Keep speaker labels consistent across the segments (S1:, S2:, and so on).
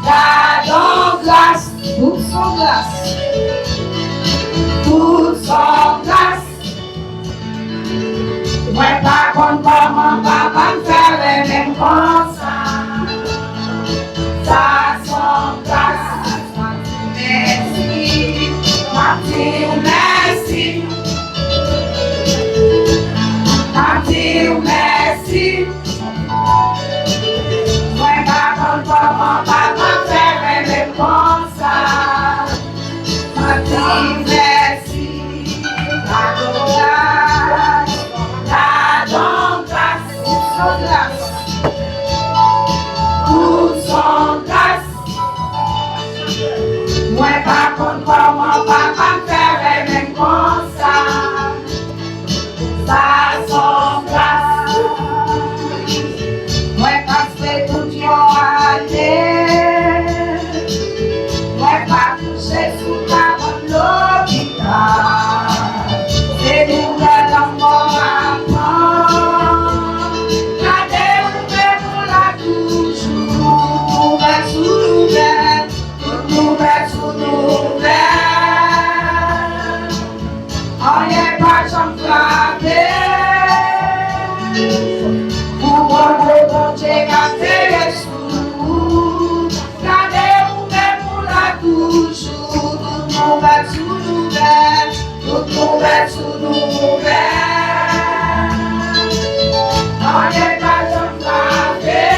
S1: Gardons grâce, toute son grâce, toute son grâce. Moi pas contre comment papa me fait les mêmes comme ça. Ça son grâce, merci, merci, merci. Moi pas contre comment papa me fait les mêmes comme ça. Merci, toute son grâce. Moi pas contre comment papa me fait même comme ça. Ça son grâce. Moi pas fait tout yon aller. Moi pas touché sous la l'hôpital. C'est nouvelle amour à prendre. On n'est pas sans frapper. Pour bon Dieu, gardez les sous. Gardez-vous même pour la toujours. Toute nouvelle sous nouvelle. On n'est pas sans frapper.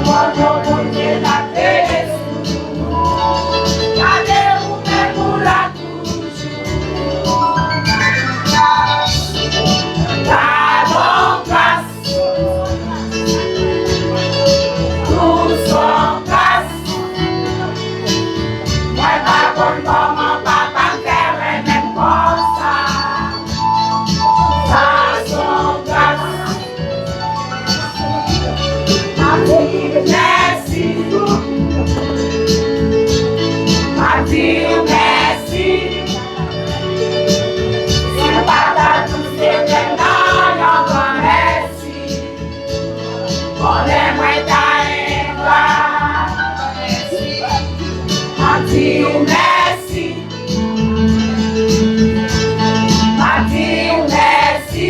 S1: Pour bon Dieu, gardez les sous. Gardez-vous même pour la toujours. Gardons grâce. Tout son grâce. Moi pas comme comment papa me fait même comme ça. Ça son grâce. Merci. Dieu merci. C'est pas ta douce et maintenant, grand merci. On est moins ta Dieu merci. Dieu merci.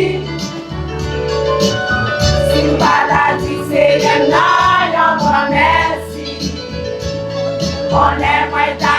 S1: C'est pas ta douce et maintenant, grand merci. On est moins ta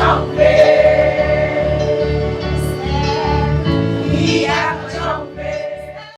S1: Jump